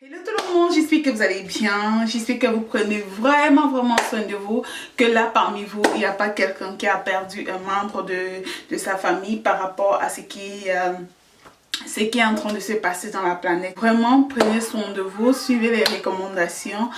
Hello tout le monde, j'espère que vous allez bien, j'espère que vous prenez vraiment soin de vous, que là parmi vous, il n'y a pas quelqu'un qui a perdu un membre de sa famille par rapport à ce qui est en train de se passer dans la planète. Vraiment, prenez soin de vous, suivez les recommandations.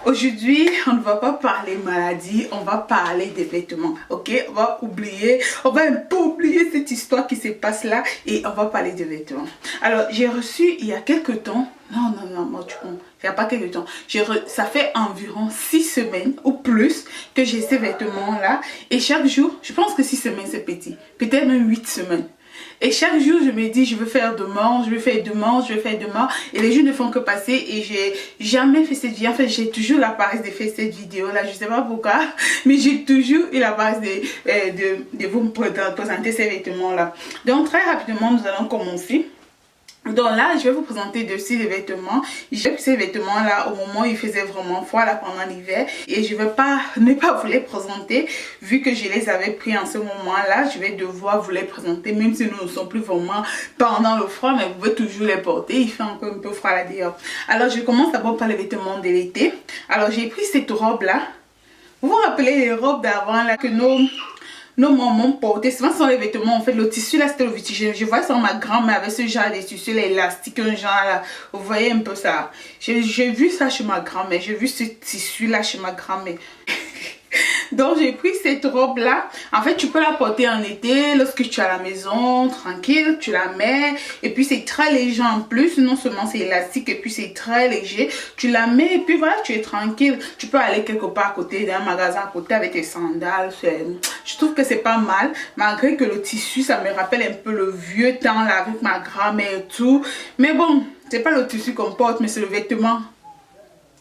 Aujourd'hui, on ne va pas parler maladie, on va parler des vêtements, ok? On va un peu oublier cette histoire qui se passe là et on va parler des vêtements. Alors, j'ai reçu il y a quelques temps, moi tu comprends, il n'y a pas quelques temps, ça fait environ 6 semaines ou plus que j'ai ces vêtements là et chaque jour, je pense que 6 semaines c'est petit, peut-être même 8 semaines. Et chaque jour, je me dis, je veux faire demain, je veux faire demain, je veux faire demain. Et les jours ne font que passer et j'ai jamais fait cette vidéo. En fait, j'ai toujours la paresse de faire cette vidéo là. Je sais pas pourquoi, mais j'ai toujours eu la paresse de vous présenter ces vêtements là. Donc, très rapidement, nous allons commencer. Donc là, je vais vous présenter dessus les vêtements. J'ai pris ces vêtements là au moment où il faisait vraiment froid là pendant l'hiver. Et je ne vais pas vous les présenter vu que je les avais pris en ce moment là. Je vais devoir vous les présenter même si nous ne sommes plus vraiment pendant le froid. Mais vous pouvez toujours les porter. Il fait encore un peu froid là dehors. Alors je commence d'abord par les vêtements de l'été. Alors j'ai pris cette robe là. Vous vous rappelez les robes d'avant là que nos mamans portaient, souvent ce sont les vêtements, en fait le tissu là c'était le tissu, je vois ça ma grand-mère avec ce genre de tissu là, élastique, un genre là, vous voyez un peu ça, j'ai vu ça chez ma grand-mère, j'ai vu ce tissu là chez ma grand-mère. Donc j'ai pris cette robe là. En fait tu peux la porter en été lorsque tu es à la maison tranquille, tu la mets et puis c'est très léger en plus, non seulement c'est élastique et puis c'est très léger, tu la mets et puis voilà, tu es tranquille. Tu peux aller quelque part à côté d'un magasin à côté avec tes sandales. Je trouve que c'est pas mal malgré que le tissu ça me rappelle un peu le vieux temps là avec ma grand-mère et tout, mais bon c'est pas le tissu qu'on porte mais c'est le vêtement.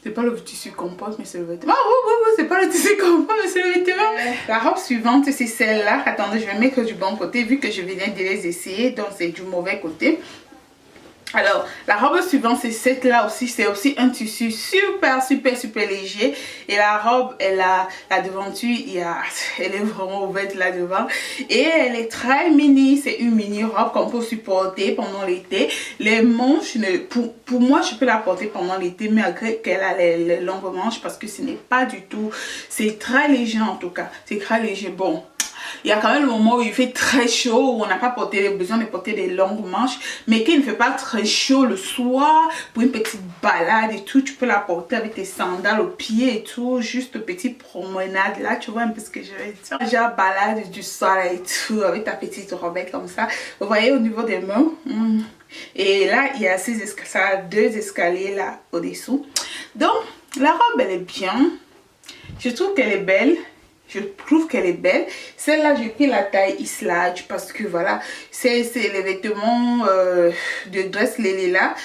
C'est pas le tissu qu'on porte, mais c'est le vêtement. Ah oui, c'est pas le tissu qu'on porte, mais c'est le vêtement. La robe suivante, c'est celle-là. Attendez, je vais mettre du bon côté, vu que je venais de les essayer, donc c'est du mauvais côté. Alors, la robe suivante, c'est cette-là aussi. C'est aussi un tissu super léger. Et la robe, elle a la devanture, elle est vraiment ouverte là devant. Et elle est très mini. C'est une mini robe qu'on peut supporter pendant l'été. Les manches, pour moi, je peux la porter pendant l'été, malgré qu'elle a les longues manches, parce que ce n'est pas du tout. C'est très léger en tout cas. C'est très léger. Bon. Il y a quand même le moment où il fait très chaud, où on n'a pas besoin de porter des longues manches, mais qu'il ne fait pas très chaud le soir, pour une petite balade et tout, tu peux la porter avec tes sandales aux pieds et tout, juste une petite promenade là, tu vois un peu ce que je veux dire. Genre balade du soleil et tout, avec ta petite robette comme ça. Vous voyez au niveau des mains. Et là, il y a deux escaliers là au-dessous. Donc, la robe, elle est bien. Je trouve qu'elle est belle. Je trouve qu'elle est belle. Celle-là, j'ai pris la taille large parce que voilà, c'est les vêtements de dress Lélé là.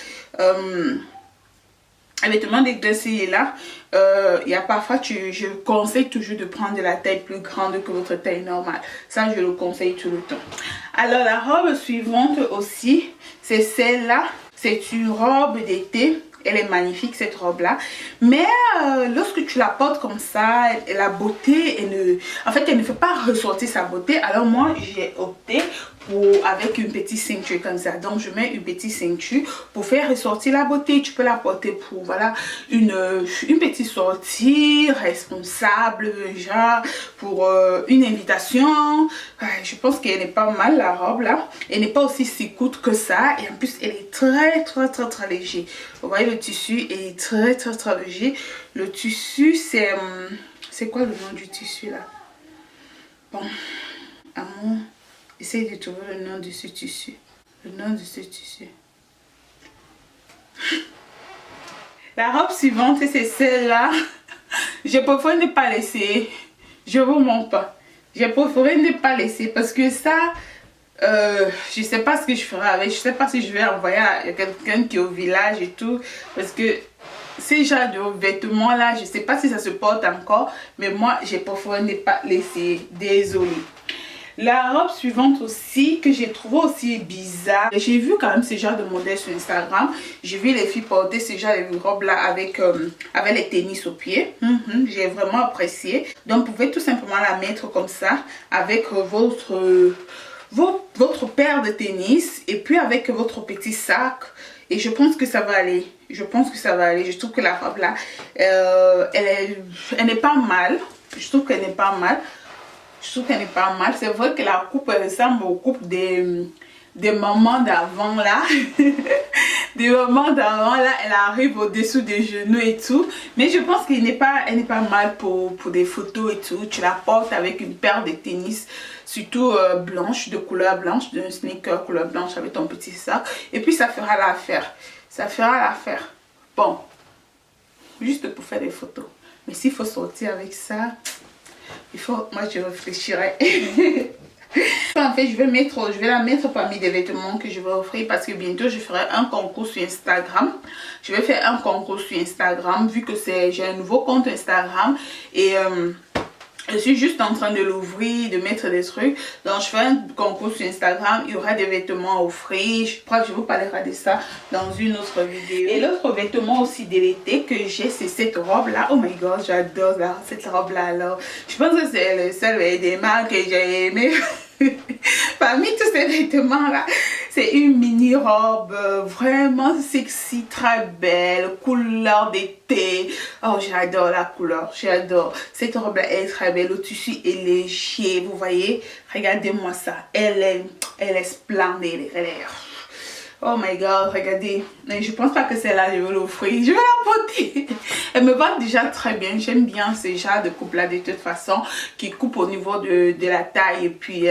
Les vêtements de dress Lélé là. Il y a parfois, je conseille toujours de prendre la taille plus grande que votre taille normale. Ça, je le conseille tout le temps. Alors, la robe suivante aussi, c'est celle-là. C'est une robe d'été. Elle est magnifique cette robe là, mais lorsque tu la portes comme ça, la beauté, elle ne fait pas ressortir sa beauté. Alors moi j'ai opté avec une petite ceinture comme ça. Donc je mets une petite ceinture pour faire ressortir la beauté. Tu peux la porter pour voilà une petite sortie responsable, genre pour une invitation. Je pense qu'elle n'est pas mal la robe là. Elle n'est pas aussi si coûte que ça et en plus elle est très léger. Vous voyez le tissu est très léger. Le tissu c'est quoi le nom du tissu là? Bon, amour. Essaye de trouver le nom de ce tissu. Le nom de ce tissu. La robe suivante, c'est celle-là. Je préfère ne pas laisser. Je vous mens pas. Je préfère ne pas laisser parce que ça, je sais pas ce que je ferai avec. Je sais pas si je vais envoyer à quelqu'un qui est au village et tout. Parce que ces genres de vêtements là, je sais pas si ça se porte encore. Mais moi, je préfère ne pas laisser. Désolée. La robe suivante aussi, que j'ai trouvé aussi bizarre. J'ai vu quand même ce genre de modèle sur Instagram. J'ai vu les filles porter ce genre de robe là avec les tennis aux pieds. J'ai vraiment apprécié. Donc vous pouvez tout simplement la mettre comme ça avec votre paire de tennis et puis avec votre petit sac Et je pense que ça va aller. Je pense que ça va aller. Je trouve que la robe là, elle n'est pas mal. Je trouve qu'elle n'est pas mal. Je trouve qu'elle n'est pas mal. C'est vrai que la coupe elle ressemble aux coupes des mamans d'avant là. Des moments d'avant là, elle arrive au-dessous des genoux et tout. Mais je pense qu'elle n'est pas mal pour des photos et tout. Tu la portes avec une paire de tennis, surtout blanche, de couleur blanche, d'un sneaker couleur blanche avec ton petit sac. Et puis ça fera l'affaire. Ça fera l'affaire. Bon, juste pour faire des photos. Mais s'il faut sortir avec ça, il faut, moi je réfléchirai. En fait, je vais la mettre parmi des vêtements que je vais offrir parce que bientôt je ferai un concours sur Instagram. Je vais faire un concours sur Instagram vu que j'ai un nouveau compte Instagram et je suis juste en train de l'ouvrir, de mettre des trucs. Donc je ferai un concours sur Instagram, il y aura des vêtements à offrir. Je crois que je vous parlerai de ça dans une autre vidéo. Et l'autre vêtement aussi de l'été que j'ai, c'est cette robe là. Oh my god, j'adore cette robe là. Alors je pense que c'est le seul vêtement que j'ai aimé. Parmi tous ces vêtements là, c'est une mini robe vraiment sexy, très belle, couleur d'été. Oh, j'adore la couleur, j'adore. Cette robe là est très belle, le tissu est léger, vous voyez. Regardez-moi ça, elle est splendide, elle est... Oh my god, regardez. Mais je pense pas que celle-là, je vais l'offrir. Je vais la porter. Elle me va déjà très bien. J'aime bien ce genre de coupe-là de toute façon. Qui coupe au niveau de la taille. Et puis,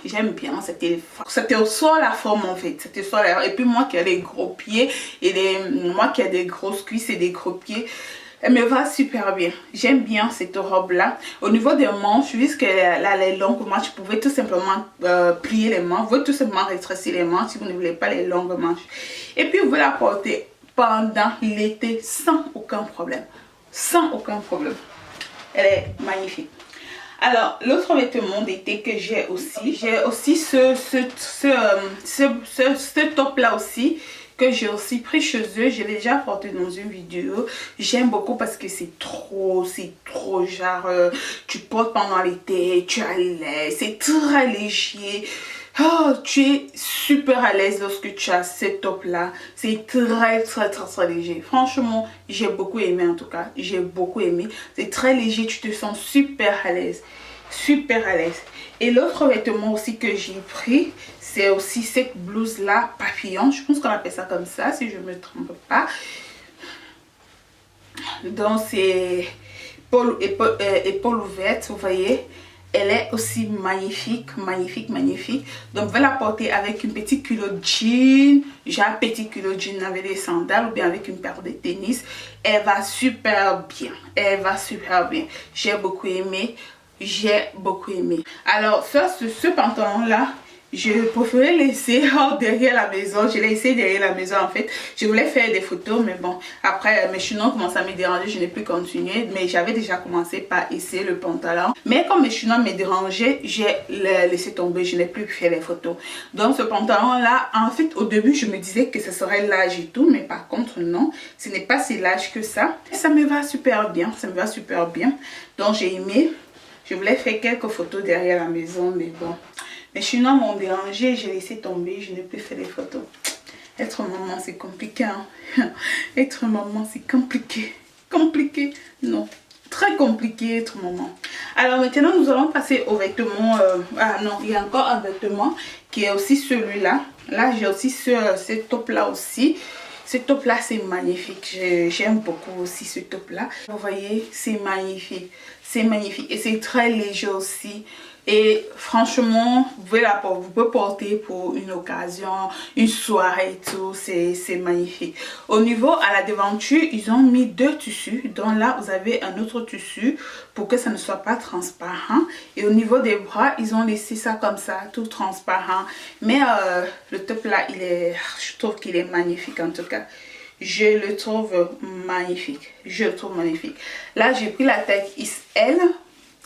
j'aime bien. C'était au sol la forme en fait. C'était sol. Et puis, moi qui ai des gros pieds. Moi qui ai des grosses cuisses et des gros pieds. Elle me va super bien. J'aime bien cette robe là. Au niveau des manches, puisqu'elle est longue manches, vous pouvez tout simplement plier les manches. Vous pouvez tout simplement rétrécir les manches si vous ne voulez pas les longues manches. Et puis vous pouvez la porter pendant l'été sans aucun problème. Sans aucun problème. Elle est magnifique. Alors, l'autre vêtement d'été que j'ai aussi ce top là aussi. Que j'ai aussi pris chez eux, je l'ai déjà porté dans une vidéo. J'aime beaucoup parce que c'est trop genre, tu portes pendant l'été, tu es à l'aise, c'est très léger. Oh, tu es super à l'aise lorsque tu as ce top là. C'est très léger. Franchement, j'ai beaucoup aimé en tout cas. J'ai beaucoup aimé. C'est très léger, tu te sens super à l'aise. Super à l'aise. Et l'autre vêtement aussi que j'ai pris, c'est aussi cette blouse là, papillon. Je pense qu'on appelle ça comme ça, si je ne me trompe pas. Donc c'est épaule ouverte, vous voyez. Elle est aussi magnifique. Donc je vais la porter avec une petite culotte jean. J'ai un petit culotte jean avec des sandales ou bien avec une paire de tennis. Elle va super bien. J'ai beaucoup aimé. Alors ce pantalon là, je préférais laisser derrière la maison. Je l'ai laissé derrière la maison en fait. Je voulais faire des photos mais bon, après mes chinois commencent à me déranger, je n'ai plus continué. Mais j'avais déjà commencé par essayer le pantalon. Mais comme mes chinois me dérangeaient, j'ai laissé tomber, je n'ai plus fait les photos. Donc ce pantalon là, en fait au début je me disais que ce serait large et tout. Mais par contre non, ce n'est pas si large que ça. Et ça me va super bien, Donc j'ai aimé. Je voulais faire quelques photos derrière la maison, mais bon. Mes chinois m'ont dérangé, j'ai laissé tomber, je n'ai plus fait les photos. Être maman, c'est compliqué. Hein? Être maman, c'est compliqué. Compliqué? Non. Très compliqué être maman. Alors maintenant, nous allons passer aux vêtements. Ah non, il y a encore un vêtement qui est aussi celui-là. Là, j'ai aussi ce top-là aussi. Ce top là c'est magnifique, j'aime beaucoup aussi ce top là. Vous voyez, c'est magnifique et c'est très léger aussi. Et franchement, vous pouvez porter pour une occasion, une soirée et tout, c'est magnifique. Au niveau à la devanture, ils ont mis deux tissus. Donc là, vous avez un autre tissu pour que ça ne soit pas transparent. Et au niveau des bras, ils ont laissé ça comme ça, tout transparent. Mais le top là, je trouve qu'il est magnifique en tout cas. Je le trouve magnifique. Là, j'ai pris la taille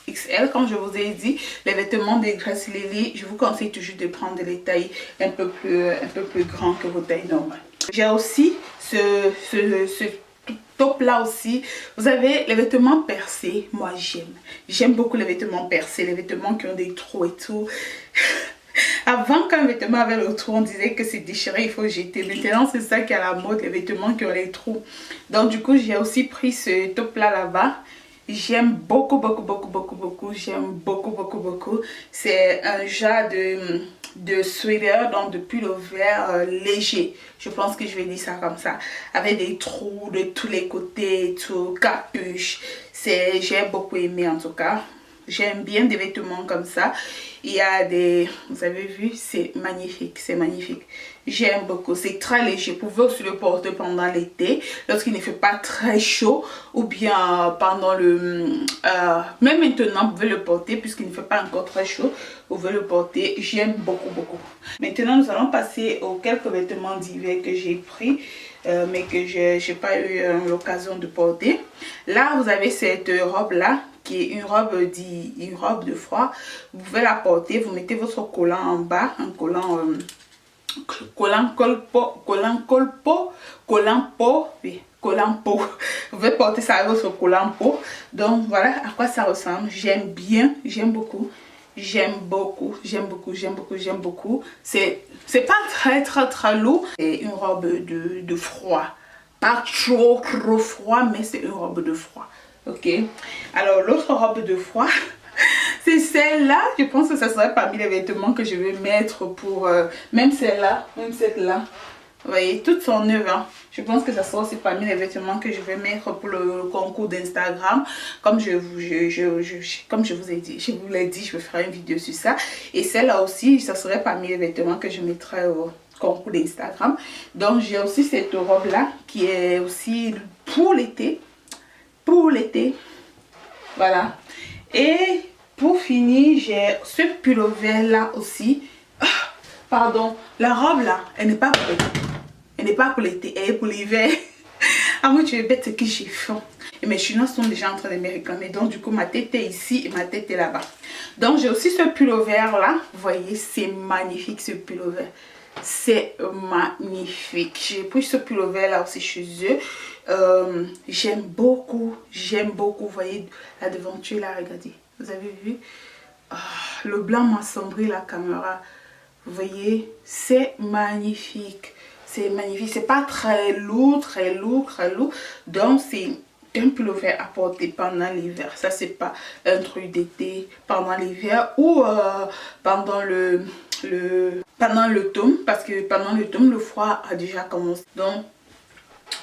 XL, comme je vous ai dit, les vêtements de Grace Lily, je vous conseille toujours de prendre les tailles un peu plus grandes que vos tailles normales. J'ai aussi ce top là aussi. Vous avez les vêtements percés. Moi j'aime beaucoup les vêtements percés, les vêtements qui ont des trous et tout. Avant, quand un vêtement avait le trou, on disait que c'est déchiré, il faut jeter. Maintenant, c'est ça qui est à la mode, les vêtements qui ont les trous. Donc, du coup, j'ai aussi pris ce top-là là-bas. J'aime beaucoup, beaucoup, beaucoup, beaucoup, beaucoup. J'aime beaucoup, beaucoup, beaucoup. C'est un genre de sweater, donc de pull vert léger. Je pense que je vais dire ça comme ça. Avec des trous de tous les côtés, tout, capuche. J'ai beaucoup aimé en tout cas. J'aime bien des vêtements comme ça. Il y a des... Vous avez vu, c'est magnifique, c'est magnifique. J'aime beaucoup, c'est très léger. Vous pouvez aussi le porter pendant l'été, lorsqu'il ne fait pas très chaud. Ou bien pendant le... même maintenant, vous pouvez le porter, puisqu'il ne fait pas encore très chaud. Vous pouvez le porter, j'aime beaucoup, beaucoup. Maintenant, nous allons passer aux quelques vêtements d'hiver que j'ai pris. Mais que je n'ai pas eu l'occasion de porter. Là, vous avez cette robe-là, qui est une robe de froid. Vous pouvez la porter, vous mettez votre collant en bas, un collant collant peau. Vous pouvez porter ça avec votre collant peau. Donc voilà à quoi ça ressemble. J'aime bien, j'aime beaucoup. J'aime beaucoup, j'aime beaucoup, j'aime beaucoup, j'aime beaucoup. C'est pas très lourd. C'est une robe de froid. Pas trop froid, mais c'est une robe de froid. Ok. Alors l'autre robe de froid, c'est celle-là. Je pense que ça serait parmi les vêtements que je vais mettre pour... même celle-là, même cette-là. Vous voyez, toutes sont neuves. Hein. Je pense que ça sera aussi parmi les vêtements que je vais mettre pour le concours d'Instagram. Comme je vous ai dit, je vous l'ai dit, je vais faire une vidéo sur ça. Et celle-là aussi, ça serait parmi les vêtements que je mettrai au concours d'Instagram. Donc j'ai aussi cette robe-là qui est aussi pour l'été. Pour l'été. Voilà. Et pour finir, j'ai ce pullover-là aussi. Pardon, la robe là, elle n'est pas pour l'été. Elle n'est pas pour l'été, elle est pour l'hiver. Ah moi tu es bête, c'est que j'ai faim. Et mes chinois sont déjà en train de me réclamer. Donc du coup ma tête est ici et ma tête est là-bas. Donc j'ai aussi ce pullover là. Vous voyez, c'est magnifique ce pullover. C'est magnifique. J'ai pris ce pullover là aussi chez eux. J'aime beaucoup. J'aime beaucoup. Vous voyez la devanture là, regardez. Vous avez vu? Le blanc m'a sombré la caméra. Vous voyez, c'est magnifique. C'est magnifique. C'est pas très lourd, très lourd, très lourd. Donc, c'est un pullover à porter pendant l'hiver. Ça, c'est pas un truc d'été pendant l'hiver ou pendant pendant l'automne. Parce que pendant l'automne, le froid a déjà commencé. Donc,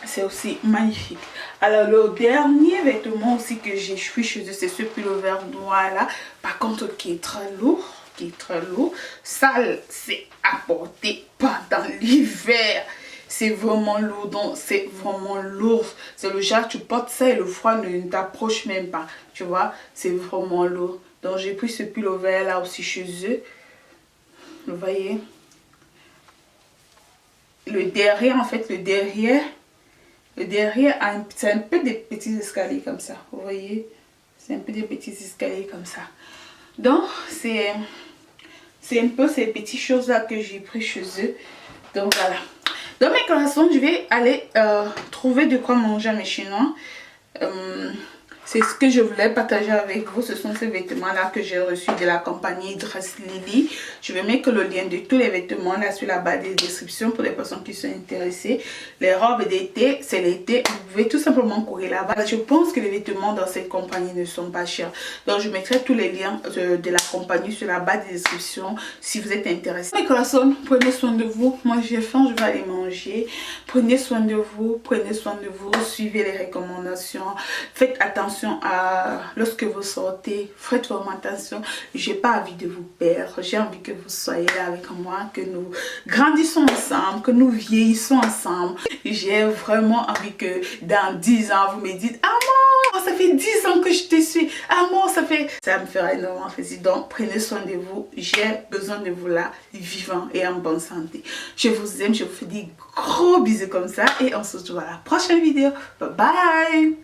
c'est aussi magnifique. Alors, le dernier vêtement aussi que j'ai pris chez eux, c'est ce pullover noir là. Par contre, qui est très lourd. Très lourd. Ça, c'est à porter pendant l'hiver. C'est vraiment lourd. Donc, c'est vraiment lourd. C'est le genre, tu portes ça et le froid ne t'approche même pas. Tu vois, c'est vraiment lourd. Donc, j'ai pris ce pullover là aussi chez eux. Vous voyez. Le derrière, en fait, le derrière, c'est un peu des petits escaliers comme ça. Vous voyez. C'est un peu des petits escaliers comme ça. Donc, c'est un peu ces petites choses là que j'ai pris chez eux. Donc voilà. Dans mes croissants, je vais aller trouver de quoi manger à mes chinois. C'est ce que je voulais partager avec vous. Ce sont ces vêtements là que j'ai reçus de la compagnie Dress Lily. Je vais mettre le lien de tous les vêtements là sur la barre des descriptions pour les personnes qui sont intéressées. Les robes d'été, c'est l'été. Vous pouvez tout simplement courir là-bas. Je pense que les vêtements dans cette compagnie ne sont pas chers. Donc je mettrai tous les liens de la compagnie sur la barre des descriptions si vous êtes intéressés. Mes corazones, prenez soin de vous. Moi j'ai faim, je vais aller manger. Prenez soin de vous, prenez soin de vous. Suivez les recommandations. Faites attention lorsque vous sortez, faites vraiment attention. J'ai pas envie de vous perdre, j'ai envie que vous soyez là avec moi, que nous grandissons ensemble, que nous vieillissons ensemble. J'ai vraiment envie que dans 10 ans vous me dites: Amor, ça fait 10 ans que je te suis, Amor, ça me fera énormément plaisir. Donc prenez soin de vous, j'ai besoin de vous là, vivant et en bonne santé. Je vous aime, je vous fais des gros bisous comme ça et on se retrouve à la prochaine vidéo. Bye bye.